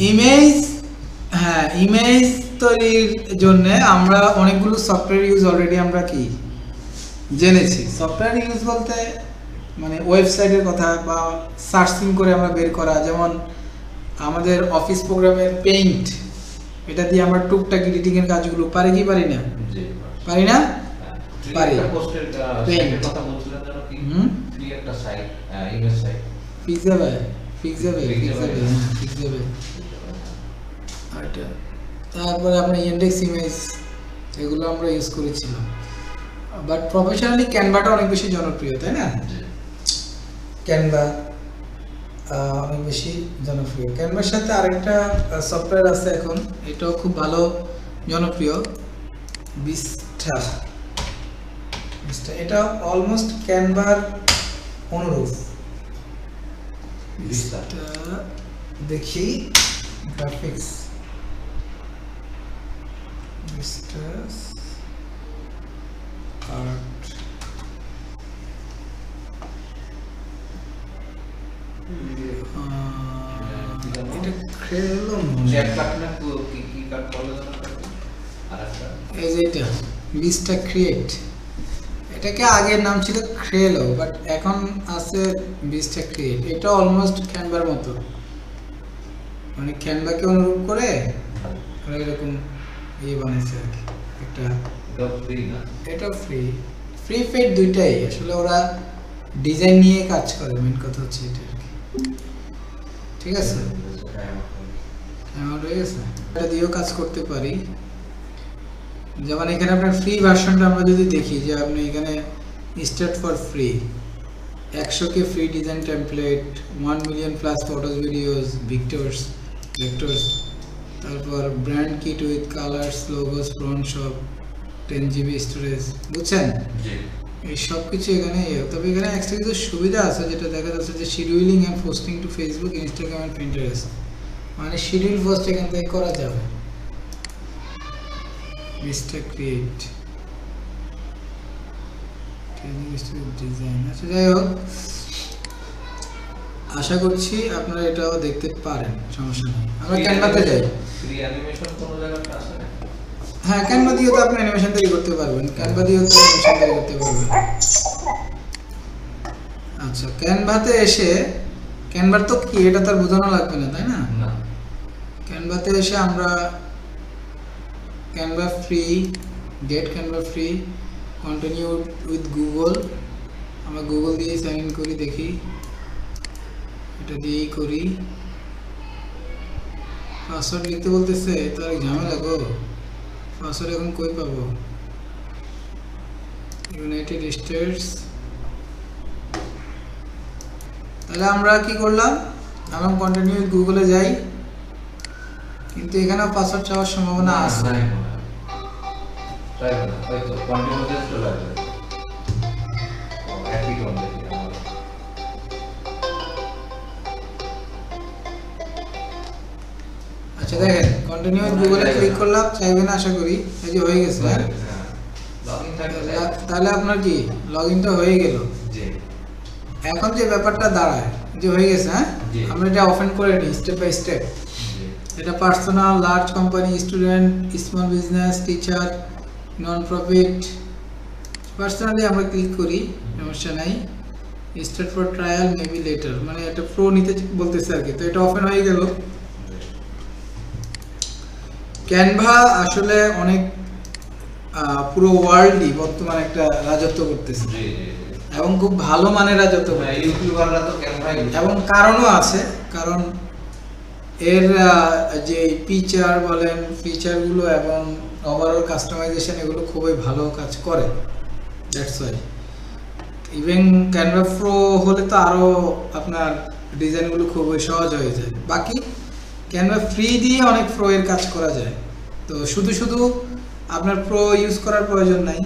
Image, হ্যাঁ image তৈরির জন্য আমরা অনেকগুলো সফটওয়্যার ইউজ অলরেডি আমরা কি জেনেছি। সফটওয়্যার ইউজ বলতে মানে ওয়েবসাইটের কথা বা সার্চিং করে আমরা বের করা, যেমন আমাদের অফিস প্রোগ্রামের পেইন্ট, এটা দিয়ে আমরা টুকটাক এডিটিং এর কাজগুলো পারি কি পারি না? পারি না? পারি। পেইন্ট কথা বলছিলেন যেন কি ফ্রি একটা সাইট, ইমেজ সাইট ফিক্সেবল আচ্ছা, তারপরে আমরা ইন্ডেক্স ইমেজ এগুলো আমরা ইউজ করেছিলাম। বাট প্রফেশনালি ক্যানভাটা অনেক বেশি জনপ্রিয়, তাই না? ক্যানভা অনেক বেশি জনপ্রিয়। ক্যানভার সাথে আরেকটা সফটওয়্যার আছে এখন, এটাও খুব ভালো জনপ্রিয়, ভিস্টা। এটা অলমোস্ট ক্যানভার অনুরূপ। ভিস্টা দেখি গ্রাফিক্স, ভিস্টা আর্ট, এটা ক্রেলো চ্যাট কাটনা কি কাট বলে জানো? আরেকটা এই যে এটা ভিস্টা ক্রিয়েট, এটাকে আগের নাম ছিল ক্রেলো, বাট এখন আছে ভিস্টা ক্রিয়েট। এটা অলমোস্ট ক্যানভার মতো, মানে ক্যানভাকে অনুরূপ করে এরকম ইয়ে বানাইছে আর কি একটা। এটা ফ্রি না? এটা ফ্রি, ফ্রি পেড দুইটাই। আসলে ওরা ডিজাইন নিয়ে কাজ করে, মেন কথা হচ্ছে এটা আর কি। ঠিক আছে, হয়ে গেছে। এটা দিয়েও কাজ করতে পারি। যেমন এখানে আপনার ফ্রি ভার্সনটা আমরা যদি দেখি, যে আপনি এখানে start for free 100K free design template, 1 million plus photos videos vectors, তারপর brand kit with colours logos front shop, 10 GB storage, বুঝছেন? এই সব কিছু এখানে। তবে এখানে এক্সট্রা কিছু সুবিধা আছে, যেটা দেখা যাচ্ছে যে scheduling and posting to Facebook, Instagram and Pinterest, মানে শিডিউল পোস্ট এখান থেকে করা যাবে। Vista create design. আচ্ছা, যাই হোক, আশা করছি আপনারা এটাও দেখতে পারেন, সমস্যা নেই। আমরা ক্যানভাতে যাই। ফ্রি অ্যানিমেশন কোন জায়গাতে আছে? হ্যাঁ, ক্যানভা দিয়েও তো আপনি অ্যানিমেশন তৈরি করতে পারবেন, ক্যানভা দিয়েও তো অ্যানিমেশন তৈরি করতে পারবেন। আচ্ছা, ক্যানভাতে এসে, ক্যানভার তো কি এটা তার বোঝানো লাগবে না, তাই না? ক্যানভাতে এসে আমরা Canva free, get Canva free, continue with Google, আমরা গুগল দিয়ে সাইন ইন করি, দেখি এটা দিয়েই করি। পাসওয়ার্ড লিখতে বলতেছে, তো আর ঝামেলা গো, পাসওয়ার্ড এখন কই পাবো? United states. তাহলে আমরা কি করলাম, আমরা কন্টিনিউ গুগলে যাই, কিন্তু এখানেও পাসওয়ার্ড চাওয়ার সম্ভাবনা আছে। আচ্ছা দেখেন, কন্টিনিউ গুগলে ক্লিক করলাম, চাইবে না আশা করি। এই যে হয়ে গেছে। তাহলে আপনার কি লগইনটা হয়ে গেল। এখন যে ব্যাপারটা দাঁড়ায়, যে হয়ে গেছে, হ্যাঁ, আমরা এটা ওপেন করে নিই স্টেপ বাই স্টেপ। এটা personal, large company, student, small business, teacher, non profit. Personally আমরা ক্লিক করি, সমস্যা নাই। Start for trial, maybe letter, মানে এটা প্রো নিতে বলতেছে আর কি। তো এটা ওপেন হয়ে গেল। ক্যানভা আসলে অনেক পুরো ওয়ার্ল্ডই বর্তমানে একটা রাজত্ব করতেছে, এবং খুব ভালো মানের রাজত্ব করতেছে। ইউটিউবাররা তো ক্যানভা, এবং কারণও আছে, কারণ এর যে ফিচার বলেন, ফিচারগুলো এবং ওভারঅল কাস্টমাইজেশন, এগুলো খুবই ভালো কাজ করে। That's why even Canva pro হলে তো আরও আপনার ডিজাইনগুলো খুবই সহজ হয়ে যায়। বাকি ক্যানভা ফ্রি দিয়ে অনেক প্রো এর কাজ করা যায়। তো শুধু শুধু আপনার প্রো ইউজ করার প্রয়োজন নাই,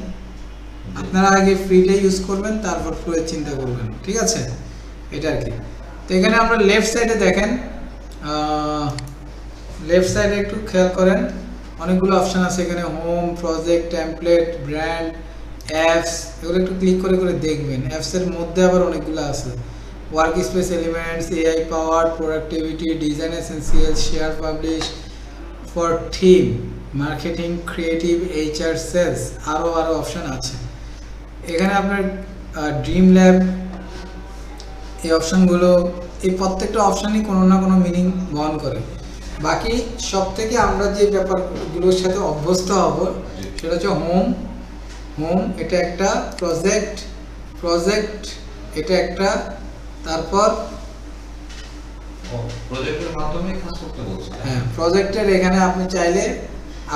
আপনারা আগে ফ্রিতে ইউজ করবেন, তারপর প্রো এর চিন্তা করবেন, ঠিক আছে? এটা আর কি। তো এখানে আমরা লেফট সাইডে দেখেন, লেফট সাইডে একটু খেয়াল করেন, অনেকগুলো অপশান আছে এখানে, home, project, template, brand, apps, এগুলো একটু ক্লিক করে করে দেখবেন। অ্যাপসের মধ্যে আবার অনেকগুলো আছে, work space elements, AI power productivity, design essentials, share publish for theme, marketing, creative, HR, sales, আরও অপশন আছে। এখানে আপনার ড্রিম ল্যাব, এই অপশনগুলো, এই প্রত্যেকটা অপশানই কোনো না কোনো মিনিং বহন করে। বাকি সব থেকে আমরা যে ব্যাপারগুলোর সাথে অভ্যস্ত হব সেটা হচ্ছে হোম, এটা একটা প্রজেক্ট এটা একটা, তারপর প্রজেক্টের মাধ্যমে কাজ করতে বলছে। হ্যাঁ, প্রজেক্টের এখানে আপনি চাইলে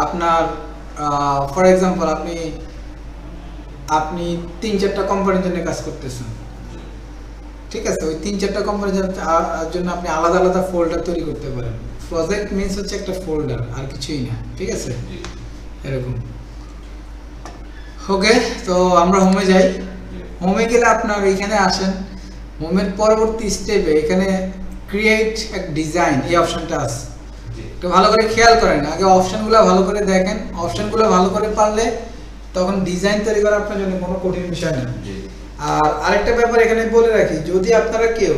আপনার ফর এক্সাম্পল আপনি 3-4টা কোম্পানির জন্য কাজ করতেছেন, ঠিক আছে? ওই 3-4টা কোম্পানির জন্য আপনি আলাদা আলাদা ফোল্ডার তৈরি করতে পারেন। প্রজেক্ট মিনস হচ্ছে একটা ফোল্ডার, আর কিছুই না, ঠিক আছে? এরকম। ওকে, তো আমরা হোমে যাই। হোমে গেলে আপনার এখানে আসেন, হোমের পরবর্তী স্টেপে এখানে ক্রিয়েট এক ডিজাইন, এই অপশনটা আছে। তো ভালো করে খেয়াল করেন, আগে অপশনগুলো ভালো করে দেখেন। অপশনগুলো ভালো করে পারলে তখন ডিজাইন তৈরি করা আপনার জন্য কোনো কঠিন বিষয় না। আর আরেকটা ব্যাপার এখানে বলে রাখি, যদি আপনারা কেউ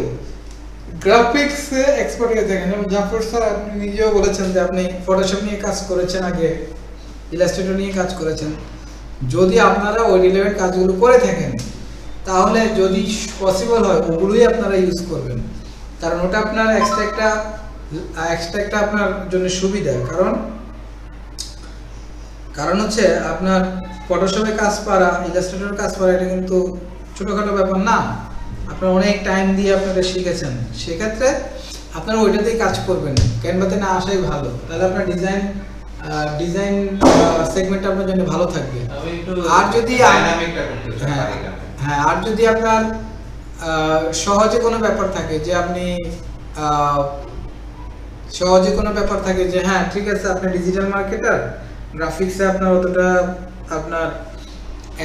গ্রাফিক্স এক্সপার্ট হয়ে থাকেন, যেমন জাফর স্যার আপনি নিজেও বলেছেন যে আপনি ফটোশপ নিয়ে কাজ করেছেন, আগে ইলাস্ট্রেটর নিয়ে কাজ করেছেন, যদি আপনারা ওই রিলেভেন্ট কাজগুলো করে থাকেন তাহলে যদি পসিবল হয় ওগুলোই আপনারা ইউজ করবেন, কারণ ওটা আপনার এক্সট্রা আপনার জন্য সুবিধা। কারণ হচ্ছে আপনার ফটোশপে কাজ পারা, ইলাস্ট্রেটরে কাজ পারা এটা কিন্তু ছোটোখাটো ব্যাপার না। আপনারা অনেক টাইম দিয়ে আপনারা শিখেছেন, সেক্ষেত্রে আপনারা ওইটাতেই কাজ করবেন, ক্যানভাতে না আসাই ভালো। তাহলে আপনার ডিজাইন সেগমেন্ট আপনার জন্য ভালো থাকবে। আর যদি আর যদি আপনার সহজে কোনো ব্যাপার থাকে যে হ্যাঁ ঠিক আছে, আপনি ডিজিটাল মার্কেটার, গ্রাফিক্সে আপনার অতটা আপনার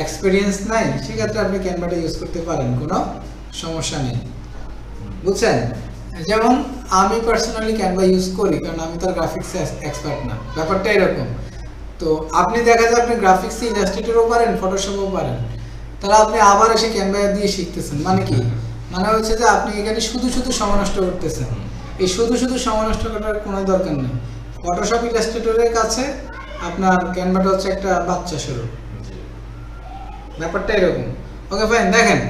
এক্সপিরিয়েন্স নাই, সেক্ষেত্রে আপনি ক্যানভাটা ইউজ করতে পারেন, কোনো সমস্যা নেই, বুঝছেন? যেমন আমি পার্সোনালি ক্যানভা ইউজ করি, কারণ আমি তো গ্রাফিক্স এক্সপার্ট না, ব্যাপারটা এরকম। তো আপনি দেখা যায় আপনি গ্রাফিক্সে ইলাস্ট্রেটরও পারেন, ফটোশপও পারেন, তাহলে আপনি আবার এসে ক্যানভা দিয়ে শিখতেছেন। মানে কি? মানে হচ্ছে যে আপনি এখানে শুধু সময় নষ্ট করতেছেন। এই শুধু সময় নষ্ট করার কোনো দরকার নেই। ফটোশপ ইলাস্ট্রেটরের কাছে আপনার ক্যানভাটা হচ্ছে একটা বাচ্চা শুরু, ব্যাপারটা এরকম। ওকে ফাইন, দেখেন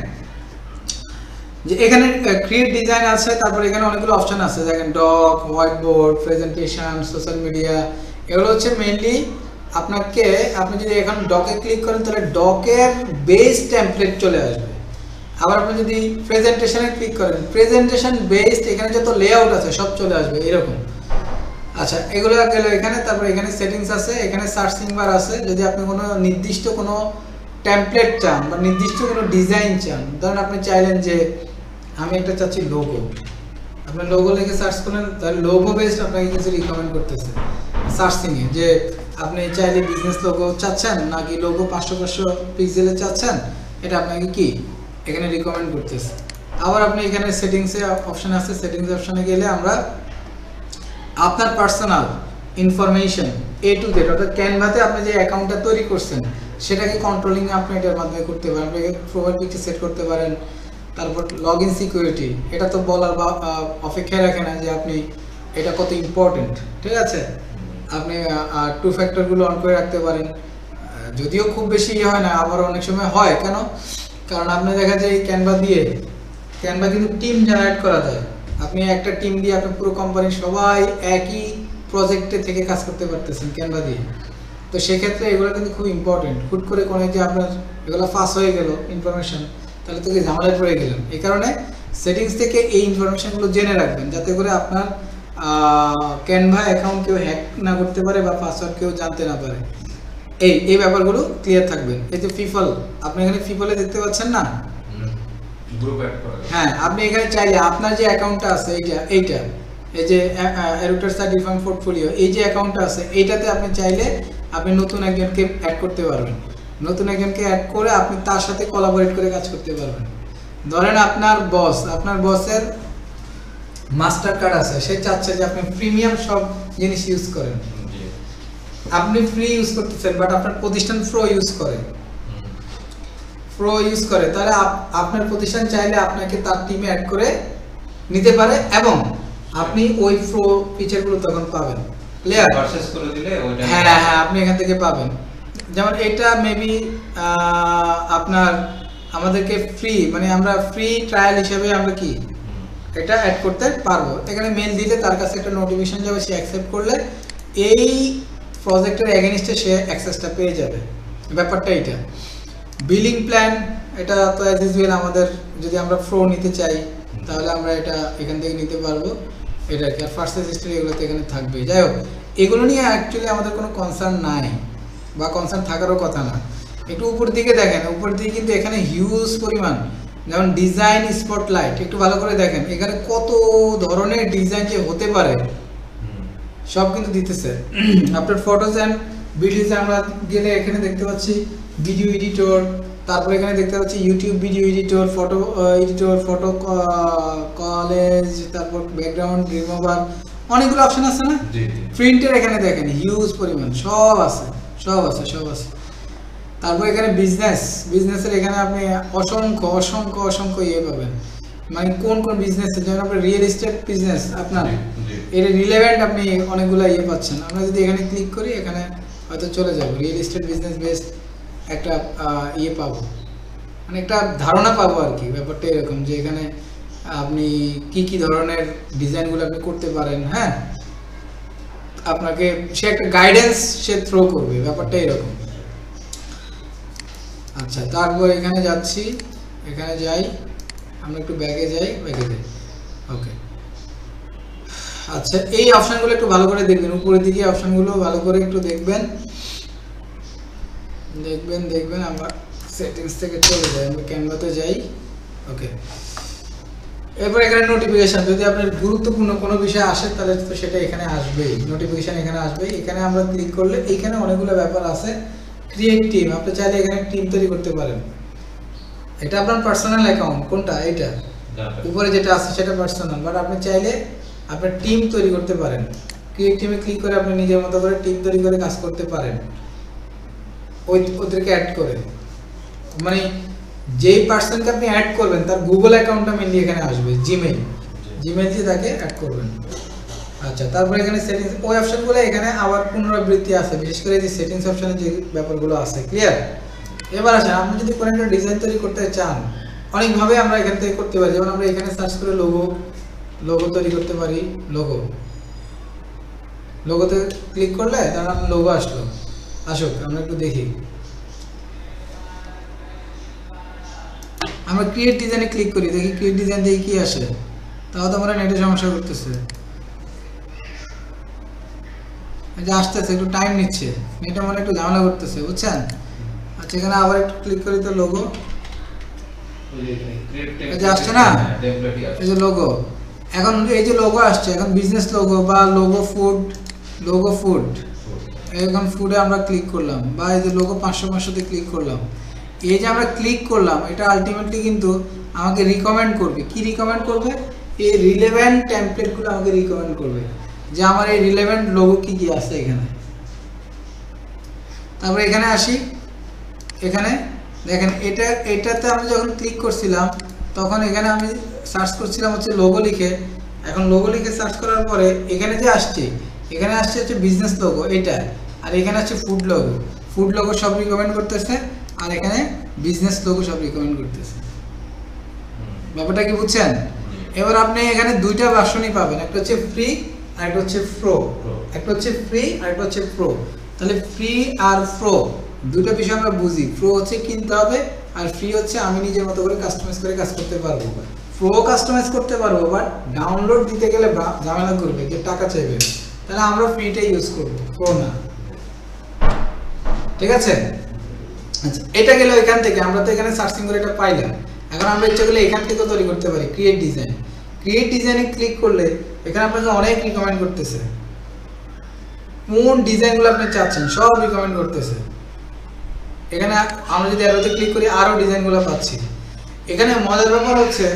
যে এখানে ক্রিয়েট ডিজাইন আছে, তারপর এখানে অনেকগুলো অপশন আছে, দেখেন doc, white board, presentation, social media. এগুলো হচ্ছে মেইনলি আপনি যদি এখন ডকে ক্লিক করেন তাহলে ডকের বেস টেমপ্লেট চলে আসবে। আবার আপনি যদি প্রেজেন্টেশনে ক্লিক করেন, প্রেজেন্টেশন বেসড এখানে যত লেআউট আছে সব চলে আসবে এরকম। আচ্ছা, এগুলো গেল এখানে। তারপর এখানে সেটিংস আছে, এখানে সার্চিং বার আছে। যদি আপনি কোনো নির্দিষ্ট কোনো টেমপ্লেট চান বা নির্দিষ্ট কোনো ডিজাইন চান, ধরেন আপনি চাইলেন যে আমি একটা চাচ্ছি লোগো, আপনার লোগো লিখে সার্চ করলেন, তাহলে লোগো বেসড আপনাকে কিছু রিকমেন্ড করতেছে সার্চিংয়ে, যে আপনি চাইলে বিজনেস লোগো চাচ্ছেন নাকি লোগো 500 পিক্সেলে চাচ্ছেন, এটা আপনাকে কি এখানে রিকমেন্ড করতেছে। আবার আপনি এখানে সেটিংসে অপশন আছে, সেটিংস অপশনে গেলে আমরা আপনার personal information A to Z, অর্থাৎ ক্যানভাতে আপনি যে অ্যাকাউন্টটা তৈরি করছেন সেটাকে কন্ট্রোলিং আপনি এটার মাধ্যমে করতে পারেন। আপনি প্রোফাইল পিকচার সেট করতে পারেন। তারপর লগ ইন সিকিউরিটি, এটা তো বলার বা অপেক্ষায় রাখে না যে আপনি এটা কত ইম্পর্টেন্ট, ঠিক আছে? আপনি 2 ফ্যাক্টরগুলো অন করে রাখতে পারেন, যদিও খুব বেশি হয় না, আবার অনেক সময় হয়। কেন? কারণ আপনি দেখা যায় ক্যানভা কিন্তু টিম জেনারেট করা যায়। আপনি একটা টিম দিয়ে আপনি পুরো কোম্পানির সবাই একই প্রজেক্টে থেকে কাজ করতে পারতেছেন ক্যানভা দিয়ে। তো সেক্ষেত্রে এগুলো কিন্তু খুব ইম্পর্টেন্ট। হুট করে কোনো যে আপনার এগুলো ফাঁস হয়ে গেল ইনফরমেশন, তাহলে তো কি ঝামেলায় পড়ে গেলেন। এই কারণে সেটিংস থেকে এই ইনফরমেশনগুলো জেনে রাখবেন, যাতে করে আপনার ক্যানভা অ্যাকাউন্ট কেউ হ্যাক না করতে পারে বা পাসওয়ার্ড কেউ জানতে না পারে। এই ব্যাপারগুলো ক্লিয়ার থাকবেন। এই যে পিপল, আপনি এখানে পিপলে দেখতে পাচ্ছেন না, হ্যাঁ, আপনি এখানে চাইলে আপনার যে অ্যাকাউন্টটা আছে এইটা এই যে এরুটার সার্টিফাইড পোর্টফোলিও, এই যে অ্যাকাউন্টটা আছে এইটাতে আপনি চাইলে আপনি নতুন একজনকে অ্যাড করতে পারবেন। নতুন একজনকে অ্যাড করে আপনি তার সাথে কোলাবোরেট করে কাজ করতে পারবেন। ধরেন আপনার বসের মাস্টার কার্ড আছে, সে চাচ্ছে যে আপনি প্রিমিয়াম সব জিনিস ইউজ করেন, আপনি ফ্রি ইউজ করতেছেন বাট আপনার প্রতিষ্ঠান প্রো ইউজ করে। প্রো ইউজ করে, তাহলে আপনার প্রতিষ্ঠান চাইলে আপনাকে তার টিমে অ্যাড করে নিতে পারে এবং আপনি ওই প্রো ফিচারগুলো তখন পাবেন। ক্লিয়ার? পারচেজ করে দিলে ওইটা হ্যাঁ হ্যাঁ আপনি এখান থেকে পাবেন। যেমন এটা মেবি আপনার আমাদেরকে ফ্রি, মানে আমরা ফ্রি ট্রায়াল হিসেবে আমরা কি এটা অ্যাড করতে পারবো। এখানে মেল দিলে তার কাছে একটা নোটিফিকেশন যাবে, সে অ্যাকসেপ্ট করলে এই প্রজেক্টের এগেইনস্টে সে অ্যাক্সেসটা পেয়ে যাবে। ব্যাপারটা এটা। বিলিং প্ল্যান এটা তো অ্যাজ ইউজুয়াল আমাদের যদি আমরা প্রো নিতে চাই তাহলে আমরা এটা এখান থেকে নিতে পারবো। এটা কি আর ফার্স্ট হিস্ট্রি এগুলো তো এখানে থাকবে। যাই হোক, এগুলো নিয়ে অ্যাকচুয়ালি আমাদের কোনো কনসার্ন নাই বা কনসার্ন থাকারও কথা না। একটু উপর দিকে দেখেন, উপর দিকে কিন্তু এখানে হিউজ পরিমাণ, যেমন ডিজাইন স্পটলাইট, একটু ভালো করে দেখেন এখানে কত ধরনের ডিজাইন যে হতে পারে সব কিন্তু দিতেছে। আপনার ফটোজ অ্যান্ড ভিডিওতে আমরা গেলে এখানে দেখতে পাচ্ছি ভিডিও এডিটর, তারপর এখানে দেখতে পাচ্ছি YouTube video editor, photo college, তারপর ব্যাকগ্রাউন্ড রিমুভার, অনেকগুলো অপশন আছে না। প্রিন্টের এখানে দেখেন হিউজ পরিমাণ, সব আছে। তারপর এখানে বিজনেসের এখানে আপনি অসংখ্য ইয়ে পাবেন, মানে কোন বিজনেসের, যেমন আপনার রিয়েল এস্টেট বিজনেস আপনার এর রিলেভেন্ট আপনি অনেকগুলো ইয়ে পাচ্ছেন। আমরা যদি এখানে ক্লিক করি এখানে হয়তো চলে যাবো রিয়েল এস্টেট বিজনেস বেসড একটা ইয়ে পাবো, মানে একটা ধারণা পাবো আর কি। ব্যাপারটা এরকম যে এখানে আপনি কি ধরনের ডিজাইনগুলো আপনি করতে পারেন। হ্যাঁ, আপনাকে সে একটা গাইডেন্স সে থ্রো করবে, ব্যাপারটা এরকম। আচ্ছা, তারপর এখানে যাচ্ছি, এখানে যাই, আমরা একটু ব্যাগে যাই। ওকে, আচ্ছা এই অপশনগুলো একটু ভালো করে দেখবেন, উপরের দিকে অপশনগুলো ভালো করে একটু দেখবেন। আমরা সেটিংস থেকে চলে যাই, আমরা ক্যানভাতে যাই। ওকে, এরপর এখানে নোটিফিকেশন, যদি আপনার গুরুত্বপূর্ণ কোনো বিষয় আসে তাহলে তো সেটা এখানে আসবেই, নোটিফিকেশন এখানে আসবেই। এখানে আমরা ক্লিক করলে এখানে অনেকগুলো ব্যাপার আছে। ক্রিয়েট টিম, আপনি চাইলে এখানে টিম তৈরি করতে পারেন। এটা আপনার পার্সোনাল অ্যাকাউন্ট, কোনটা এটা উপরে যেটা আছে সেটা পার্সোনাল, বাট আপনি চাইলে আপনার টিম তৈরি করতে পারেন। ক্রিয়েট টিমে ক্লিক করে আপনি নিজের মতো করে টিম তৈরি করে কাজ করতে পারেন, ওদেরকে অ্যাড করে। মানে যেই পার্সনকে আপনি অ্যাড করবেন তার গুগল অ্যাকাউন্টটা মেনলি এখানে আসবে, জিমেইল দিয়ে তাকে অ্যাড করবেন। আচ্ছা, তারপরে এখানে সেটিংস, ওই অপশনগুলো এখানে আবার পুনরাবৃত্তি আছে, বিশেষ করে যে সেটিংস অপশনে যে ব্যাপারগুলো আছে। ক্লিয়ার? এবার আসেন, আপনি যদি কোনো একটা ডিজাইন তৈরি করতে চান, অনেকভাবে আমরা এখান থেকে করতে পারি। যেমন আমরা এখানে সার্চ করে লোগো তৈরি করতে পারি। লোগোতে ক্লিক করলে তার লোগো আসুক, আমরা একটু দেখি। আমরা ক্রিয়েট ডিজাইনে ক্লিক করি, দেখি ক্রিয়েট ডিজাইন দিয়ে কি আসে। তাও তো আমরা নেটে সমস্যা করতেছে, আসতেছে, একটু টাইম নিচ্ছে, নেটে মানে একটু ঝামেলা করতেছে, বুঝছেন। আচ্ছা, এখানে আবার একটু ক্লিক করি তো লোগো আসছে না, এই যে লোগো। এখন এই যে লোগো আসছে, এখন বিজনেস লোগো বা লোগো ফুড, এখন ফুডে আমরা ক্লিক করলাম, বা এই যে লোগো 500-500-তে ক্লিক করলাম। এই যে আমরা ক্লিক করলাম, এটা আলটিমেটলি কিন্তু আমাকে রিকমেন্ড করবে। কি রিকমেন্ড করবে? এই রিলেভেন্ট টেমপ্লেটগুলো আমাকে রিকমেন্ড করবে যে আমার এই রিলেভেন্ট লোগো কি আছে এখানে। তারপরে এখানে আসি, এখানে দেখেন এটাতে আমি যখন ক্লিক করছিলাম তখন এখানে আমি সার্চ করছিলাম হচ্ছে লোগো লিখে। এখন লোগো লিখে সার্চ করার পরে এখানে যে আসছে, এখানে আসছে হচ্ছে বিজনেস লোগো এটা, আর এখানে আছে ফুড লোগো সব রিকমেন্ড করতেছে, আর এখানে বিজনেস লোগো সব রিকমেন্ড করতেছে। ব্যাপারটা কি বুঝছেন? এবার আপনি এখানে দুইটা ভার্সনই পাবেন, একটা হচ্ছে ফ্রি আর একটা হচ্ছে প্রো। একটা হচ্ছে ফ্রি আর একটা হচ্ছে প্রো। তাহলে ফ্রি আর প্রো দুটো বিষয় আমরা বুঝি। প্রো হচ্ছে কিনতে হবে, আর ফ্রি হচ্ছে আমি নিজের মতো করে কাস্টমাইজ করে কাজ করতে পারবো। প্রো কাস্টমাইজ করতে পারবো, বাট ডাউনলোড দিতে গেলে ঝামেলা করবে, যে টাকা চাইবে। তাহলে আমরা ফ্রিটাই ইউজ করবো, প্রো না। ঠিক আছে? আচ্ছা, এটা গেল এখান থেকে, আমরা তো এখানে সার্চিং করে এটা পাইলাম। এখন আমরা ইচ্ছা করলে এখান থেকেও তৈরি করতে পারি। ক্রিয়েট ডিজাইনে ক্লিক করলে এখানে আপনাকে অনেক রিকমেন্ড করতেছে, কোন ডিজাইনগুলো আপনি চাচ্ছেন সব রিকমেন্ড করতেছে। এখানে আমরা যদি অ্যারোতে ক্লিক করি আরো ডিজাইনগুলো পাচ্ছি। এখানে মজার ব্যাপার হচ্ছে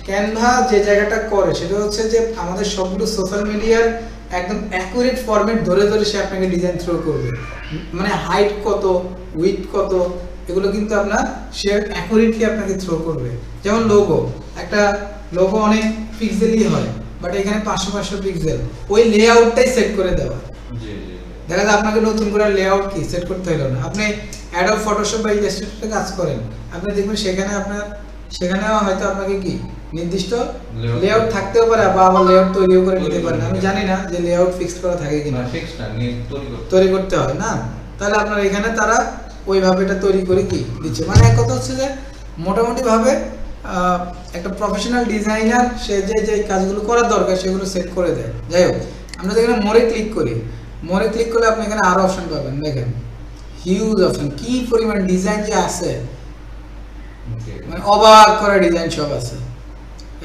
ক্যানভা যে জায়গাটা করে সেটা হচ্ছে যে আমাদের সবগুলো সোশ্যাল মিডিয়ার একদম অ্যাকুরেট ফরম্যাট ধরে সে আপনাকে ডিজাইন থ্রো করবে। মানে হাইট কত, উইডথ কত, এগুলো কিন্তু আপনার সে অ্যাকুরেটলি আপনাকে থ্রো করবে। যেমন লোগো, একটা লোগো অনেক পিক্সেলই হয়, বাট এখানে 500 পিক্সেল, ওই লেআউটটাই সেট করে দেওয়া। দেখা যায় আপনাকে নতুন করে লেআউট কি সেট করতে হলো না। আপনি অ্যাডোব ফটোশপ বা ইলাস্ট্রেটরে কাজ করেন, আপনি দেখবেন সেখানে হয়তো আপনাকে কি নির্দিষ্ট লেআউট থাকতেও পারে, বা আবার লেআউট তৈরিও করে নিতে পারেন। আমি জানি না যে লেআউট ফিক্সড করা থাকে কিনা, ফিক্সড না, তৈরি করতে হয় না। তাহলে আপনার এখানে তারা ওইভাবে এটা তৈরি করে কি দিচ্ছে। মানে এক কথা হচ্ছে যে মোটামুটি ভাবে একটা প্রফেশনাল ডিজাইনার সে যে কাজগুলো করার দরকার সেগুলো সেট করে দেয়। যাই হোক, আমরা এখানে মোরে ক্লিক করি, মোরে ক্লিক করলে আপনি এখানে আরো অপশন পাবেন। দেখেন হিউজ অপশন, কি পরিমাণ ডিজাইন যে আছে, মানে অবাক করা ডিজাইন সব আছে।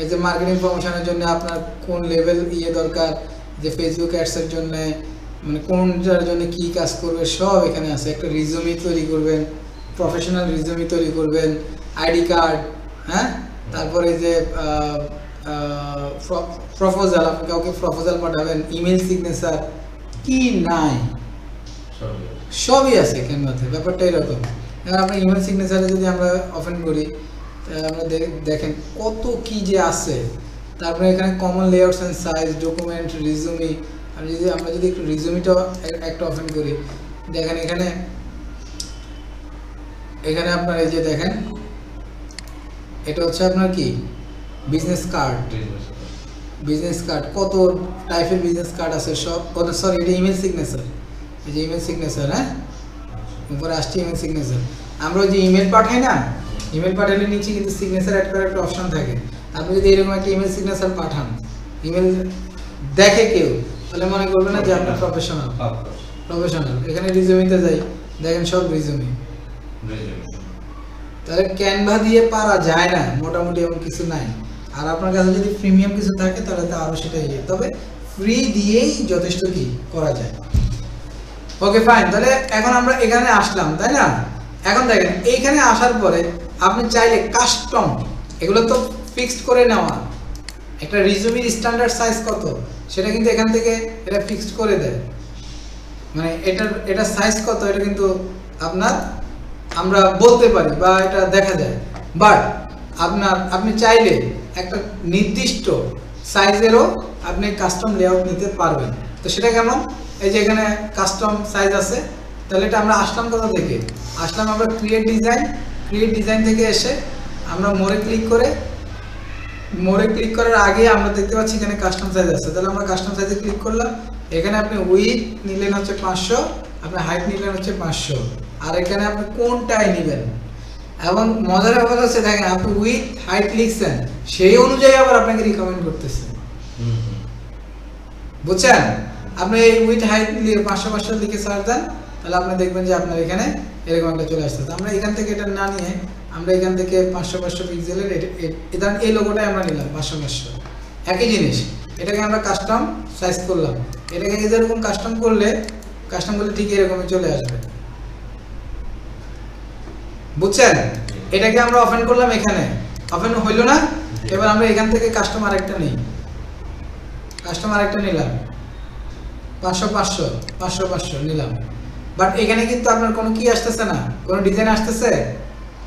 এই যে মার্কেটিং প্রমোশনের জন্য আপনার কোন লেভেল দরকার, যে ফেসবুক অ্যাডসের জন্য মানে কোনটার জন্য কি কাজ করবে সব এখানে আছে। একটা রিজুমি তৈরি করবেন, প্রফেশনাল রিজুমি তৈরি করবেন, আইডি কার্ড, হ্যাঁ, তারপরে যে প্রপোজাল, আপনি কাউকে প্রপোজাল পাঠাবেন, ইমেল সিগনেচার, কি নাই সবই আছে ক্যানভাতে। ব্যাপারটা এরকম। এবার আপনার ইমেল সিগনেচারে যদি আমরা ওপেন করি, আমরা দেখেন কত কি যে আছে। তারপরে এখানে common layouts and size, document, resume. আমরা যদি একটু রিজুমিটা একটা ওপেন করি, দেখেন এখানে আপনার এই যে দেখেন এটা হচ্ছে আপনার কি বিজনেস কার্ড। কত টাইপের বিজনেস কার্ড আছে সব। সরি, এটা ইমেল সিগনেচার। এই যে ইমেল সিগনেচার, হ্যাঁ, উপরে আসছে ইমেল সিগনেচার। আমরা যে ইমেল পাঠাই না, ইমেল পাঠালে নিচে কিন্তু সিগনেচার অ্যাড করার একটা অপশন থাকে। আপনি যদি এরকম একটা ইমেল সিগনেচার পাঠান, ইমেল দেখে কেউ, তাহলে মনে করবে না যে আপনার প্রফেশনাল। এখানে রিজুমিতে যাই, দেখেন সব রিজুমি। তাহলে ক্যানভা দিয়ে পারা যায় না, মোটামুটি এমন কিছু নাই। আর আপনার কাছে যদি প্রিমিয়াম কিছু থাকে তাহলে তো আরো সেটা তবে ফ্রি দিয়েই যথেষ্ট কি করা যায়। ওকে ফাইন, তাহলে এখন আমরা এখানে আসলাম, তাই না? এখন দেখেন এইখানে আসার পরে আপনি চাইলে কাস্টম, এগুলো তো ফিক্সড করে নেওয়া, একটা রিজুমির স্ট্যান্ডার্ড সাইজ কত সেটা কিন্তু এখান থেকে এটা ফিক্সড করে দেয়। মানে এটা সাইজ কত এটা কিন্তু আমরা বলতে পারি বা এটা দেখা যায়। বাট আপনি চাইলে একটা নির্দিষ্ট সাইজেরও আপনি কাস্টম লেআউট নিতে পারবেন। তো সেটা কেমন? এই যে এখানে কাস্টম সাইজ আছে। তাহলে এটা আমরা আসলাম কোথা থেকে? আসলাম আমরা ক্রিয়েট ডিজাইন থেকে এসে আমরা মোরে ক্লিক করার আগে আমরা দেখতে পাচ্ছি এখানে কাস্টম সাইজ আছে। তাহলে আমরা কাস্টম সাইজে ক্লিক করলাম। এখানে আপনি উইডথ নিলেন হচ্ছে 500, আপনি হাইট নিলেন হচ্ছে 500, আর এখানে আপনি কোনটাই নেবেন। এবং মজার ব্যাপার হচ্ছে দেখেন আপনি উইথ হাইট লিখছেন, সেই অনুযায়ী আবার আপনাকে রিকমেন্ড করতেছে। বুঝছেন? আপনি এই উইথ হাইট লিখে 500 লিখে সার্চ দেন, তাহলে আপনি দেখবেন যে আপনার এখানে এরকম একটা চলে আসছে। আমরা এখান থেকে এটা না নিয়ে আমরা এখান থেকে 500 পিক্সেলের এই লোগোটাই আমরা নিলাম 500। একই জিনিস, এটাকে আমরা কাস্টম সাইজ করলাম। এটাকে যেরকম কাস্টম করলে ঠিক এরকমই চলে আসবে। বুঝছেন? এটাকে আমরা ওপেন করলাম, এখানে ওপেন হইল না। এবার আমরা এখান থেকে কাস্টম আরেকটা নিলাম 500 নিলাম। বাট এখানে কিন্তু আপনার কোনো কি আসতেছে না, কোনো ডিজাইন আসতেছে,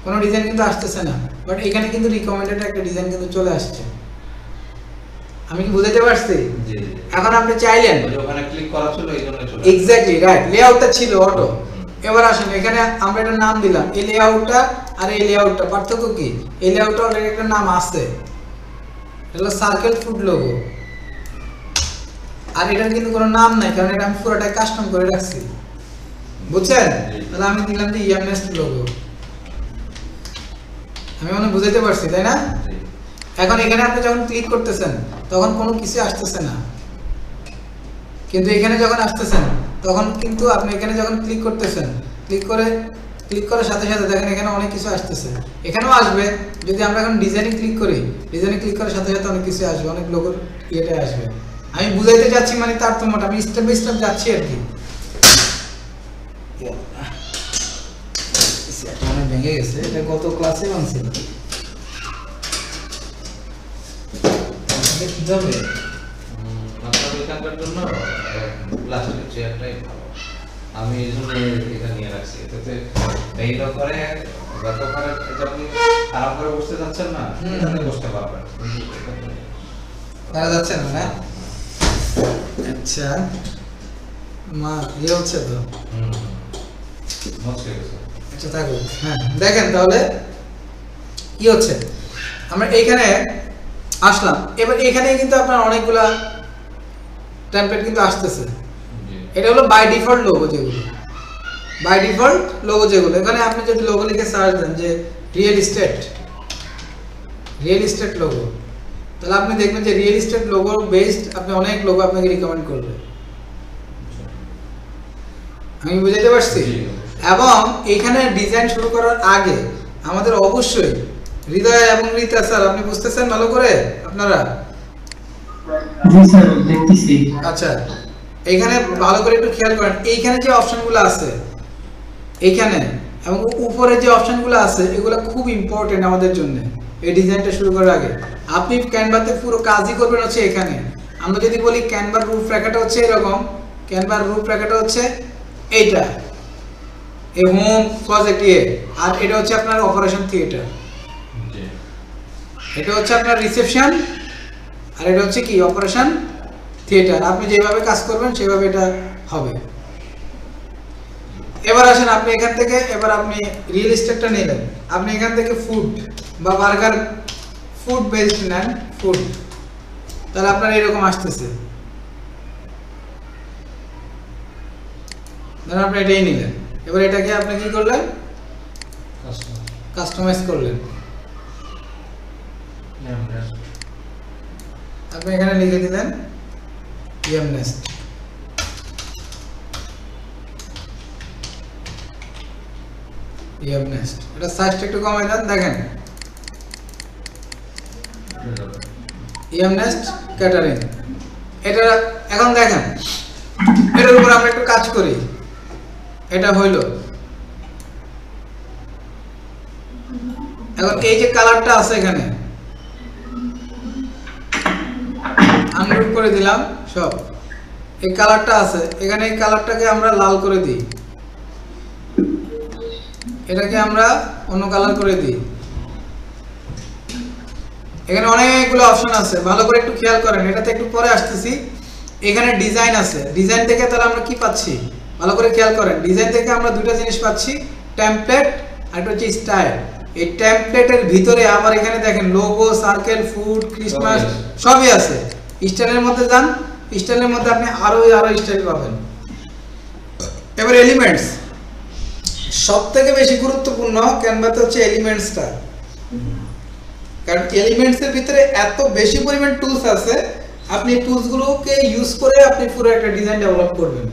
কোনো ডিজাইন কিন্তু আসতেছে না। বাট এখানে কিন্তু রিকমেন্ডেড একটা ডিজাইন কিন্তু চলে আসছে। আমি কি বুঝাতে পারছি? জি। এখন আপনি চাইলেন ওখানে ক্লিক করা ছিল এইজন্য চলে এক্স্যাক্টলি রাইট, লেআউটটা ছিল অটো। এবার আসেন এখানে আমরা এটা নাম দিলাম। এই লেআউটটা আর এই লেআউটটা পার্থক্য কি? এই লেআউটটা অলরেডি একটা নাম আছে, এটা হলো সার্কেল ফুড লোগো। আর এটার কিন্তু কোনো নাম নাই, কারণ এটা আমি পুরোটাই কাস্টম করে রাখছি। বুঝছেন? তাহলে আমি দিলাম যে ইয়ামনেস্ট লোগো। আমি মনে বুঝাইতে পারছি, তাই না? এখন এখানে আপনি যখন ক্লিক করতেছেন তখন কোনো কিছু আসতেছে না, কিন্তু এখানে যখন আসতেছেন তখন কিন্তু আপনি এখানে যখন ক্লিক করতেছেন, ক্লিক করার সাথে সাথে দেখেন এখানে অনেক কিছু আসতেছে। এখানেও আসবে যদি আমরা এখন ডিজাইনে ক্লিক করি। ডিজাইনে ক্লিক করার সাথে সাথে অনেক কিছু আসবে, অনেক লোগোর ইয়েটা আসবে। আমি বুঝাইতে যাচ্ছি মানে তারতম্যটা, আমি স্টেপ বাই স্টেপ যাচ্ছি আর কি। ভেঙে গেছে, এটা গত ক্লাসে বানছিল। আপনার এখানকার জন্য প্লাস্টিক চেয়ারটাই ভালো। আমি এই জন্য এটা নিয়ে রাখছি, এতে এইটা করে যত করে আপনি আরাম করে বসতে যাচ্ছেন না, এখানে বসতে পারবেন। তারা যাচ্ছে না? আচ্ছা মা ইয়ে হচ্ছে তো মস্ত গেছে। আচ্ছা থাকুক। হ্যাঁ দেখেন তাহলে কি হচ্ছে, আমরা এইখানে আসলাম, এবার এখানে কিন্তু আপনার অনেকগুলা টেমপ্লেট কিন্তু আসতেছে। এটা হলো বাই ডিফল্ট লোগো, যেগুলো বাই ডিফল্ট লোগো যেগুলো, এখানে আপনি যদি লোগো লিখে সার্চ দেন যে রিয়েল এস্টেট লোগো, তাহলে আপনি দেখবেন যে রিয়েল এস্টেট লোগো বেসড আপনি অনেক লোগো আপনাকে রিকমেন্ড করবে। আমি বুঝাতে পারছি? এবং এখানে ডিজাইন শুরু করার আগে আমাদের অবশ্যই হৃদয় এবং রীতা স্যার, আপনি বুঝতেছেন ভালো করে আপনারা? জি স্যার দেখতেছি। আচ্ছা এখানে ভালো করে একটু খেয়াল করেন, এইখানে যে অপশনগুলো আছে এইখানে এবং উপরে যে অপশনগুলো আছে এগুলো খুব ইম্পর্টেন্ট আমাদের জন্য। এই ডিজাইনটা শুরু করার আগে আপনি ক্যানভাতে পুরো কাজই করবেন হচ্ছে এখানে। আমরা যদি বলি ক্যানভার রূপরেখাটা হচ্ছে এরকম, ক্যানভার রূপরেখাটা হচ্ছে এইটা, এই হোম প্রজেক্ট এ, আর এটা হচ্ছে আপনার অপারেশন থিয়েটার, এটা হচ্ছে আপনার রিসেপশন, আর এটা হচ্ছে কি অপারেশন থিয়েটার। আপনি যেভাবে কাজ করবেন সেভাবে এটা হবে। এবার আসেন আপনি এখান থেকে, এবার আপনি রিয়েল এস্টেটটা নিলেন, আপনি এখান থেকে ফুড বা বার্গার ফুড বেসড নেন, ফুড, তাহলে আপনার এরকম আসতেছে। ধরুন আপনি এটাই নিলেন, এবার এটাকে আপনি কি করলেন, কাস্টমাইজ করলেন। আপনি এখানে লিখে দিলেন নেস্ট, এটা সাইজটা একটু কমাই দেন, দেখেন নেস্ট ক্যাটারিং। এটা এখন দেখেন এটার উপর আমরা একটু কাজ করি, এটা হইল। এখন এই যে কালারটা আছে এখানে আনরুট করে দিলাম সব, এই কালারটা আছে এখানে, এই কালারটাকে আমরা লাল করে দিই, এটাকে আমরা অন্য কালার করে দিই। এখানে অনেকগুলো অপশন আছে, ভালো করে একটু খেয়াল করেন, এটাতে একটু পরে আসতেছি। এখানে ডিজাইন আছে, ডিজাইন থেকে তাহলে আমরা কি পাচ্ছি ভালো করে খেয়াল করেন। ডিজাইন থেকে আমরা দুটো জিনিস পাচ্ছি, টেমপ্লেট আর একটা হচ্ছে স্টাইল। এই টেমপ্লেটের ভিতরে আবার এখানে দেখেন লোগো, সার্কেল, ফুড, ক্রিসমাস সবই আছে। স্টাইলের মধ্যে যান, স্টাইলের মধ্যে আপনি আরো স্টাইল পাবেন। এবার এলিমেন্টস, সব থেকে বেশি গুরুত্বপূর্ণ ক্যানভাতে হচ্ছে এলিমেন্টসটা, কারণ এলিমেন্টসের ভিতরে এত বেশি পরিমাণ টুলস আছে, আপনি টুলসগুলোকে ইউজ করে আপনি পুরো একটা ডিজাইন ডেভেলপ করবেন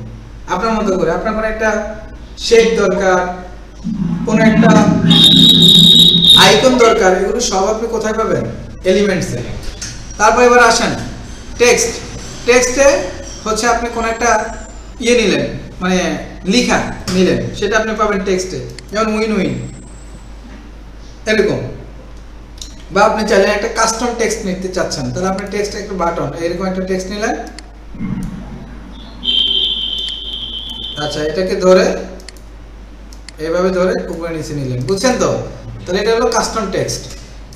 আপনার মতো করে। আপনার কোনো একটা শেপ দরকার, কোনো একটা আইকন দরকার, এগুলো সব আপনি কোথায় পাবেন, এলিমেন্টসে। তারপর এবার আসেন টেক্সটে হচ্ছে আপনি কোন একটা ইয়ে নিলেন, মানে লেখা নিলেন, সেটা আপনি পাবেন টেক্সটে, যেমন উইন এরকম। বা আপনি চাইলেন একটা কাস্টম টেক্সট নিতে চাচ্ছেন, তাহলে আপনি টেক্সটে একটা বাটন এরকম একটা টেক্সট নিলেন। আচ্ছা এটাকে ধরে এইভাবে ধরে উপরে নিচে নিলেন, বুঝছেন তো? তাহলে এটা হলো কাস্টম টেক্সট।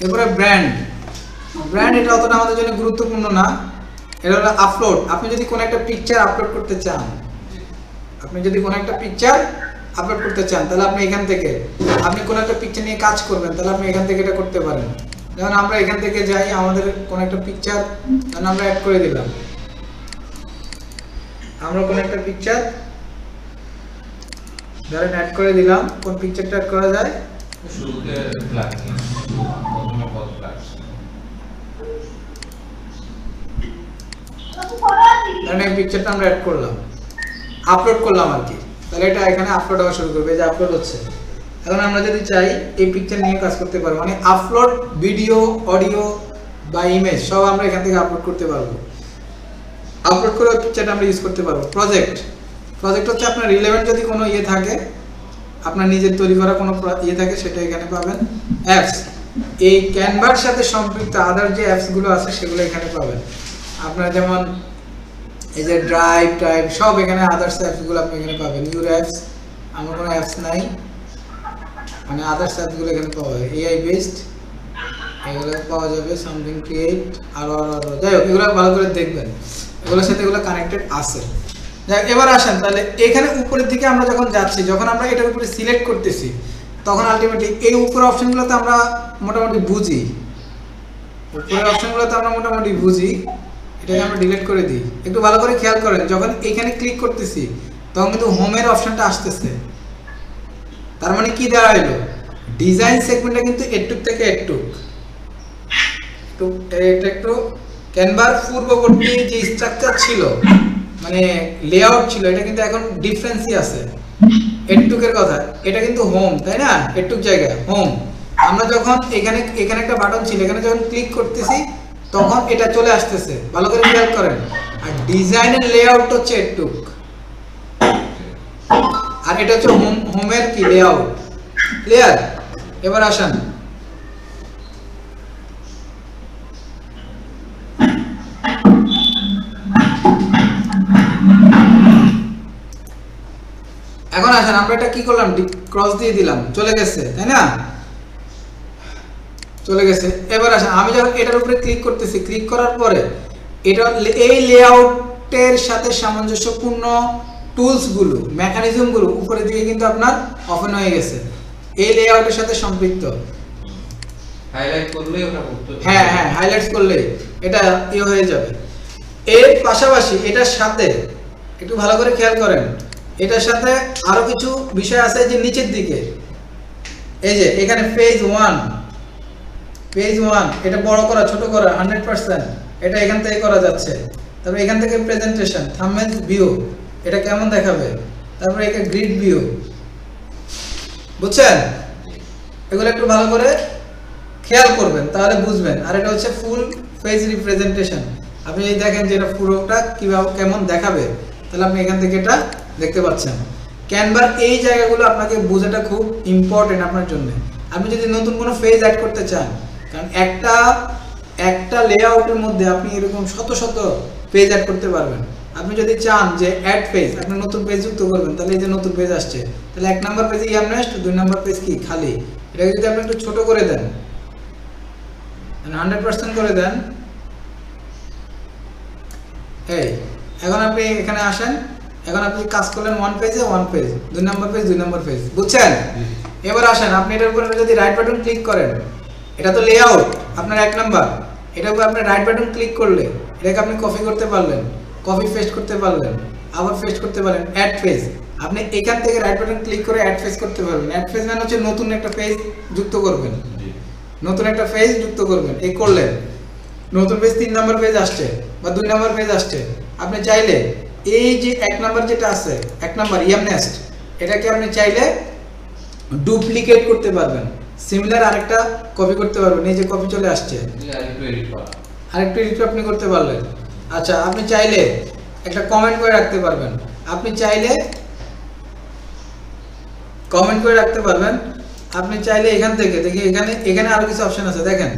এরপরে ব্র্যান্ড এটা অতটা আমাদের জন্য গুরুত্বপূর্ণ না, এটা হলো আপলোড। আপনি যদি কোনো একটা পিকচার আপলোড করতে চান, তাহলে আপনি এখান থেকে আপনি কোনো একটা পিকচার নিয়ে কাজ করবেন, তাহলে আপনি এখান থেকে এটা করতে পারেন। যেমন আমরা এখান থেকে যাই, আমাদের কোনো একটা পিকচার আমরা অ্যাড করে দিলাম, আমরা কোনো একটা পিকচার ধরেন অ্যাড করে দিলাম। কোন পিকচারটা অ্যাড করা যায়, শুরুতে ব্ল্যাক, প্রথমে বল ব্ল্যাক, ধরেন এই পিকচারটা আমরা অ্যাড করলাম, আপলোড করলাম আর কি, তাহলে এটা এখানে আপলোড হওয়া শুরু করবে, যে আপলোড হচ্ছে। এখন আমরা যদি চাই এই পিকচার নিয়ে কাজ করতে পারবো, মানে আপলোড ভিডিও, অডিও বা ইমেজ সব আমরা এখান থেকে আপলোড করতে পারবো। আপলোড করে পিকচারটা আমরা ইউজ করতে পারবো। প্রজেক্ট হচ্ছে আপনার রিলেভেন্ট যদি কোনো ইয়ে থাকে, আপনার নিজের তৈরি করা কোনো ইয়ে থাকে, সেটা এখানে পাবেন। অ্যাপস, এই ক্যানভার সাথে সম্পৃক্ত আদার যে অ্যাপসগুলো আছে সেগুলো এখানে পাবেন। আপনার যেমন এই যে ড্রাইভ টাইপ সব এখানে আদার্স অ্যাপসগুলো আপনি এখানে পাবেন। ইউর অ্যাপস, আমার কোনো অ্যাপস নাই, মানে আদার্স অ্যাপসগুলো এখানে পাওয়া যায়। এআই বেসড এগুলো পাওয়া যাবে, সামথিং ক্রিয়েট আরো যাই হোক, এগুলো ভালো করে দেখবেন, এগুলোর সাথে এগুলো কানেক্টেড আছে। যাই এবার আসেন তাহলে এখানে উপরের দিকে আমরা যখন যাচ্ছি, যখন আমরা এটার উপরে সিলেক্ট করতেছি, তখন আলটিমেটলি এই উপরের অপশনগুলোতে আমরা মোটামুটি বুঝি, উপরের অপশনগুলোতে আমরা মোটামুটি বুঝি। এটাকে আমরা ডিলিট করে দিই। একটু ভালো করে খেয়াল করেন, যখন এখানে ক্লিক করতেছি তখন কিন্তু হোমের অপশনটা আসতেছে। তার মানে কি দেওয়া হলো, ডিজাইন সেগমেন্টটা কিন্তু একটু থেকে একটু একটু ক্যানভার পূর্ববর্তী যে স্ট্রাকচার ছিল, মানে লেআউট ছিল, এটা কিন্তু এখন ডিফারেন্সই আছে। এটুকের কথা, এটা কিন্তু হোম, তাই না? এটুক জায়গা হোম। আমরা যখন এখানে একটা বাটন ছিল, এখানে যখন ক্লিক করতেছি তখন এটা চলে আসতেছে, ভালো করে খেয়াল করেন। আর ডিজাইনের লেআউট হচ্ছে এটুক, আর এটা হচ্ছে হোমের কি লেআউট। ক্লিয়ার? এবার আসেন এখন আসেন আমরা এটা কি করলাম, ক্রস দিয়ে দিলাম, চলে গেছে, তাই না? চলে গেছে। এবার আসেন আমি যখন এটার উপরে ক্লিক করতেছি, ক্লিক করার পরে এটা এই লেআউটের সাথে সামঞ্জস্যপূর্ণ টুলস গুলো, মেকানিজম গুলো উপরে দিকে কিন্তু আপনার ওপেন হয়ে গেছে, এই লেআউটের সাথে সম্পৃক্ত। হাইলাইট করলে ওটা করতে, হ্যাঁ হ্যাঁ, হাইলাইটস করলে এটা হয়ে যাবে। এর পাশাপাশি এটার সাথে একটু ভালো করে খেয়াল করেন, এটার সাথে আরো কিছু বিষয় আছে যে নিচের দিকে, এই যে এখানে পেজ 1 এটা বড় করা ছোট করা 100%, এটা এখান থেকে করা যাচ্ছে। তারপর এখান থেকে প্রেজেন্টেশন, থাম্বনেল ভিউ, এটা কেমন দেখাবে, তারপর এখানে গ্রিড ভিউ, বুঝছেন? এগুলো একটু ভালো করে খেয়াল করবেন, তাহলে বুঝবেন। আর এটা হচ্ছে ফুল পেজ রিপ্রেজেন্টেশন, আপনি এই দেখেন যে এটা পুরোটা কিভাবে কেমন দেখাবে, তাহলে আপনি এখান থেকে এটা দেখতে পাচ্ছেন। ক্যানভার এই জায়গাগুলো আপনাকে বোঝাটা খুব ইম্পর্টেন্ট আপনার জন্য। আপনি যদি নতুন কোনো পেজ অ্যাড করতে চান, কারণ একটা লেআউটের মধ্যে আপনি এরকম শত শত পেজ অ্যাড করতে পারবেন। আপনি যদি চান যে অ্যাড পেজ, আপনি নতুন পেজ যুক্ত করবেন, তাহলে এই যে নতুন পেজ আসছে, তাহলে 1 নম্বর পেজে ইয়ামনেস্ট, 2 নম্বর পেজ কি খালি। এটাকে যদি আপনি একটু ছোট করে দেন, 100% করে দেন, এই এখন আপনি এখানে আসেন, এখন আপনি কাজ করলেন 1 পেজে 1 পেজ, 2 নম্বর পেজ 2 নম্বর পেজ, বুঝছেন? এবার আসেন আপনি এটার উপরে যদি রাইট বাটন ক্লিক করেন, এটা তো লেআউট আপনার 1 নাম্বার, এটার উপর আপনি রাইট বাটন ক্লিক করলে এটাকে আপনি কপি করতে পারলেন, কপি পেস্ট করতে পারলেন, আবার পেস্ট করতে পারলেন। অ্যাড পেজ, আপনি এখান থেকে রাইট বাটন ক্লিক করে অ্যাড পেজ করতে পারবেন। অ্যাড পেজ মানে হচ্ছে নতুন একটা পেজ যুক্ত করবেন, নতুন একটা পেজ যুক্ত করবেন, এই করলেন, নতুন পেজ 3 নম্বর পেজ আসছে বা 2 নম্বর পেজ আসছে। আপনি চাইলে এই যে 1 নম্বর যেটা আছে, 1 নম্বর ইয়ামনেস্ট, এটাকে আপনি চাইলে ডুপ্লিকেট করতে পারবেন, সিমিলার আরেকটা কপি করতে পারবেন। এই যে কপি চলে আসছে, আরেকটু এডিট আপনি করতে পারলেন। আচ্ছা, আপনি চাইলে একটা কমেন্ট করে রাখতে পারবেন, আপনি চাইলে কমেন্ট করে রাখতে পারবেন, আপনি চাইলে এখান থেকে দেখি এখানে আরো কিছু অপশন আছে, দেখেন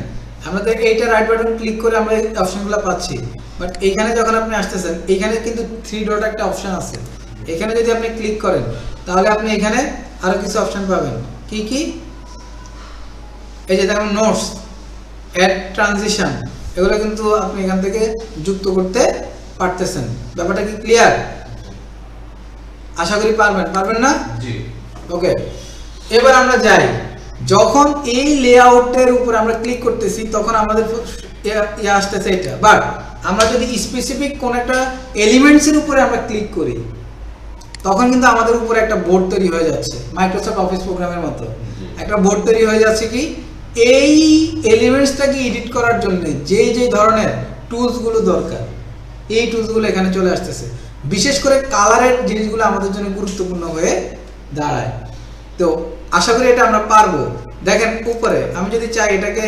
আমরা তো এইটা রাইট বাটন ক্লিক করে আমরা এই অপশনগুলো পাচ্ছি, বাট এইখানে যখন আপনি আসতেছেন এইখানে কিন্তু 3 ডট একটা অপশন আছে, এখানে যদি আপনি ক্লিক করেন তাহলে আপনি এখানে আরো কিছু অপশন পাবেন। কি কি? এই যে দেখুন নোটস, অ্যাড ট্রানজিশন, এগুলো কিন্তু আপনি এখান থেকে যুক্ত করতে পারতেছেন। ব্যাপারটা কি ক্লিয়ার? আশা করি পারবেন না? জি। ওকে, এবার আমরা যাই, যখন এই লেআউটের উপর আমরা ক্লিক করতেছি তখন আমাদের আসতেছে এটা, বাট আমরা যদি স্পেসিফিক কোন একটা এলিমেন্টসের উপরে আমরা ক্লিক করি তখন কিন্তু আমাদের উপরে একটা বোর্ড তৈরি হয়ে যাচ্ছে, মাইক্রোসফট অফিস প্রোগ্রামের মতো একটা বোর্ড তৈরি হয়ে যাচ্ছে। কি এই এলিমেন্টসটাকে এডিট করার জন্য যে ধরনের টুলসগুলো দরকার, এই টুলসগুলো এখানে চলে আসতেছে। বিশেষ করে কালারের জিনিসগুলো আমাদের জন্য গুরুত্বপূর্ণ হয়ে দাঁড়ায়। তো আশা করি এটা আমরা পারবো। দেখেন উপরে আমি যদি চাই এটাকে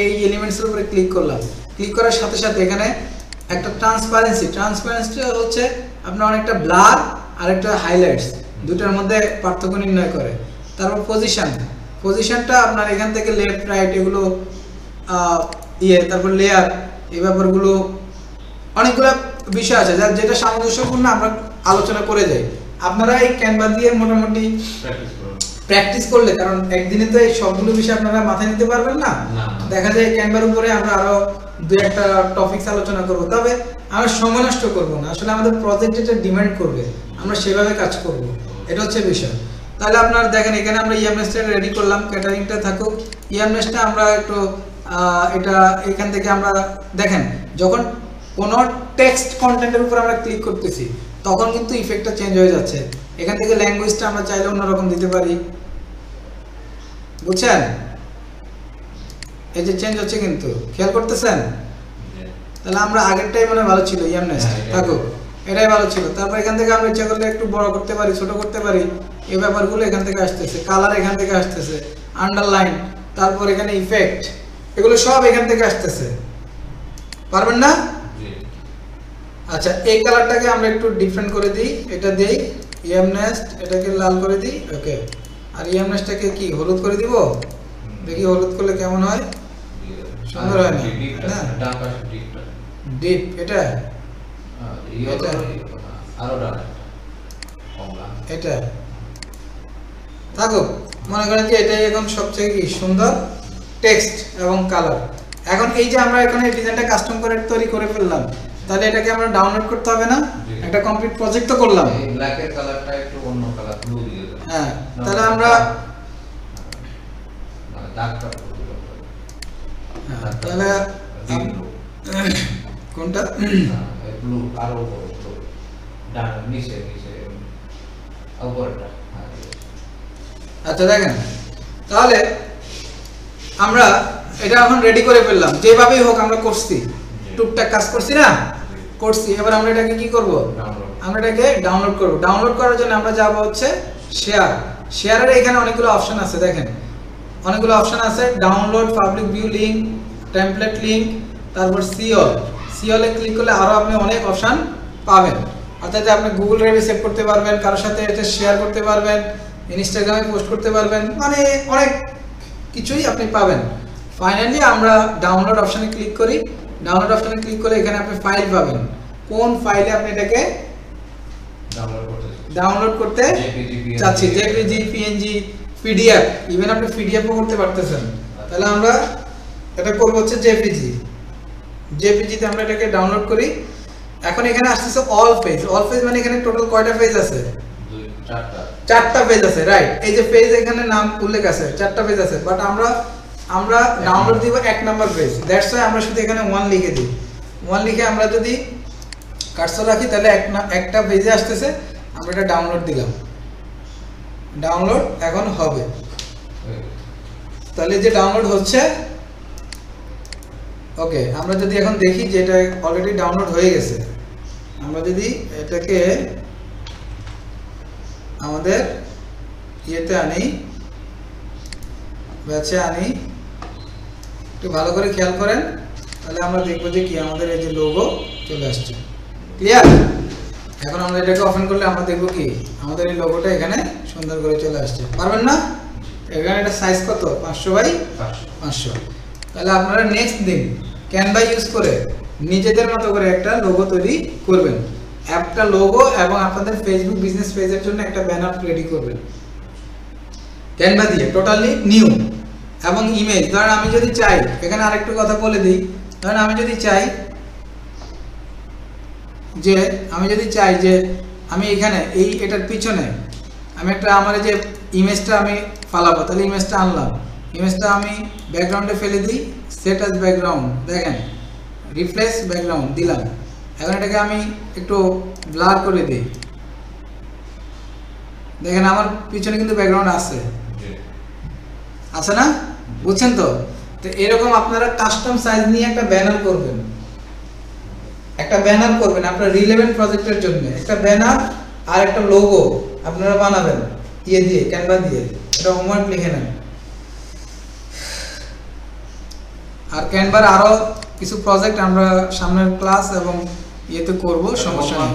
এই এলিমেন্টসের উপরে ক্লিক করলাম, ক্লিক করার সাথে সাথে এখানে একটা ট্রান্সপারেন্সি হচ্ছে আপনার অনেকটা ব্লার আর একটা হাইলাইটস, দুটোর মধ্যে পার্থক্য নির্ণয় করে। তারপর পজিশনটা আপনার এখান থেকে লেফট রাইট এগুলো তারপর লেয়ার, এই ব্যাপারগুলো অনেকগুলো বিষয় আছে যেটা সামঞ্জস্যপূর্ণ আমরা আলোচনা করে যাই। আপনারা এই ক্যানভা দিয়ে মোটামুটি প্র্যাকটিস করলে, কারণ একদিনে তো এই সবগুলো বিষয় আপনারা মাথায় নিতে পারবেন না, দেখা যায় ক্যানভার উপরে আমরা আরো দুই একটা টপিকস আলোচনা করব, তবে আমরা সময় নষ্ট করব না। আসলে আমাদের প্রজেক্ট যেটা ডিমান্ড করবে আমরা সেভাবে কাজ করব, এটা হচ্ছে বিষয়। তাহলে আপনারা দেখেন এখানে আমরা ইএমএসটা রেডি করলাম, ক্যাটারিংটা থাকুক। ইএমএসটা আমরা একটু এটা এখান থেকে আমরা দেখেন যখন কোনো টেক্সট কন্টেন্টের উপর আমরা ক্লিক করতেছি তখন কিন্তু ইফেক্টটা চেঞ্জ হয়ে যাচ্ছে। এখান থেকে ল্যাঙ্গুয়েজটা আমরা চাইলে অন্যরকম দিতে পারি, বুঝছেন? এই যে চেঞ্জ হচ্ছে কিন্তু, খেয়াল করতেছেন? তাহলে আমরা আগেরটাই মানে ভালো ছিল, ইএমএস থাকুক, এটাই ভালো ছিল। তারপর এখান থেকে আমরা ইচ্ছা করলে একটু বড় করতে পারি, ছোট করতে পারি, এই ব্যাপারগুলো এখান থেকে আসতেছে, কালার এখান থেকে আসতেছে, আন্ডারলাইন, তারপর এখানে ইফেক্ট, এগুলো সব এখান থেকে আসতেছে, পারবেন না? আচ্ছা, এই কালারটাকে আমরা একটু ডিফারেন্ট করে দিই, এটা দেই ইএমনেস্ট, এটাকে লাল করে দিই, ওকে। আর ইএমনেস্টটাকে কি হলুদ করে দিব, দেখি হলুদ করলে কেমন হয়, সুন্দর হয় না? ডিপ এটা এটা থাকুক, মনে করেন যে এটাই এখন সবচেয়ে কি সুন্দর টেক্সট এবং কালার। এখন এই যে আমরা এখানে ডিজাইনটা কাস্টম করে তৈরি করে ফেললাম, তাহলে এটাকে আমরা ডাউনলোড করতে হবে না? একটা কমপ্লিট প্রজেক্ট তো করলাম। এই ব্ল্যাকের কালারটা একটু অন্য কালার ব্লু দিয়ে দাও। হ্যাঁ, তাহলে আমরা ডার্কটা তাহলে কোনটা ব্লু আরো ব্লু ডান নিচে নিচে উপরটা। আচ্ছা দেখেন, তাহলে আমরা এটা এখন রেডি করে ফেললাম, যেভাবেই হোক আমরা করছি, টুকটাক কাজ করছি না, করছি। এবার আমরা এটাকে কি করব, আমরা এটাকে ডাউনলোড করব। ডাউনলোড করার জন্য আমরা যাব হচ্ছে শেয়ার। শেয়ারের এখানে অনেকগুলো অপশন আছে, দেখেন অনেকগুলো অপশন আছে, download, public view link, template link, তারপর সিওল। সিওলে ক্লিক করলে আরো আপনি অনেক অপশন পাবেন, অর্থাৎ আপনি গুগল ড্রাইভে সেভ করতে পারবেন, কারোর সাথে এটা শেয়ার করতে পারবেন, ইনস্টাগ্রামে পোস্ট করতে পারবেন, মানে অনেক কিছুই আপনি পাবেন। ফাইনালি আমরা ডাউনলোড অপশনে ক্লিক করি। ডাউনলোড অপশনে ক্লিক করলে এখানে আপনি ফাইল পাবেন, কোন ফাইলে আপনি এটাকে ডাউনলোড করতে চাচ্ছি, জেপিজি, পিএনজি, পিডিএফ, ইভেন আপনি পিডিএফও করতে পারতেছেন। তাহলে আমরা এটা করব হচ্ছে জেপিজি। জেপিজিতে আমরা এটাকে ডাউনলোড করি। এখন এখানে আসছে অল পেজ। অল পেজ মানে এখানে টোটাল কয়টা পেজ আছে? চারটা পেজ আছে, রাইট। এই যে পেজ এখানে নাম উল্লেখ আছে, চারটা পেজ আছে, বাট আমরা ডাউনলোড দিব 1 নাম্বার পেজ, দ্যাটস ওয়াই আমরা শুধু এখানে 1 লিখে দিই। 1 লিখে আমরা যদি কার্সর রাখি তাহলে একটা পেজে আসতেছে, আমরা এটা ডাউনলোড দিলাম, ডাউনলোড এখন হবে। তাহলে যে ডাউনলোড হচ্ছে, ওকে। আমরা যদি এখন দেখি যে এটা অলরেডি ডাউনলোড হয়ে গেছে, আমরা যদি এটাকে আমাদের ইয়েতে আনি, ব্যাচে আনি, একটু ভালো করে খেয়াল করেন, তাহলে আমরা দেখবো যে কি আমাদের এই যে লোগো চলে আসছে, ক্লিয়ার? এখন আমরা এটাকে ওপেন করলে আমরা দেখবো কি আমাদের এই লোগোটা এখানে সুন্দর করে চলে আসছে, পারবেন না? এখানে এটা সাইজ কত, 500 বাই 500। তাহলে আপনারা নেক্সট দিন ক্যানভা ইউজ করে নিজেদের মতো করে একটা লোগো তৈরি করবেন, একটা লোগো, এবং আপনাদের ফেসবুক বিজনেস পেজের জন্য একটা ব্যানার রেডি করবেন ক্যানভা দিয়ে, টোটালি নিউ। এবং ইমেজ, ধরেন আমি যদি চাই, এখানে আরেকটু কথা বলে দিই, ধরেন আমি যদি চাই যে আমি এখানে এটার পিছনে আমি একটা আমার যে ইমেজটা আমি ফালাবো, তাহলে ইমেজটা আনলাম, ইমেজটা আমি ব্যাকগ্রাউন্ডে ফেলে দিই, সেট অ্যাজ ব্যাকগ্রাউন্ড, দেখেন রিফ্রেশ ব্যাকগ্রাউন্ড দিলাম। এখন এটাকে আমি একটু ব্লার করে দিই, দেখেন আমার পিছনে কিন্তু ব্যাকগ্রাউন্ড আছে না, বুঝছেন তো? তো এরকম আপনারা কাস্টম সাইজ নিয়ে একটা ব্যানার করবেন, আপনার রিলেভেন্ট প্রজেক্টের জন্য একটা ব্যানার আর একটা লোগো আপনারা বানাবেন দিয়ে ক্যানভা দিয়ে, এটা হোমওয়ার্ক লিখে নেন। আর ক্যানভার আরো কিছু প্রজেক্ট আমরা সামনের ক্লাস এবং ইয়েতে করব, সমস্যা নেই।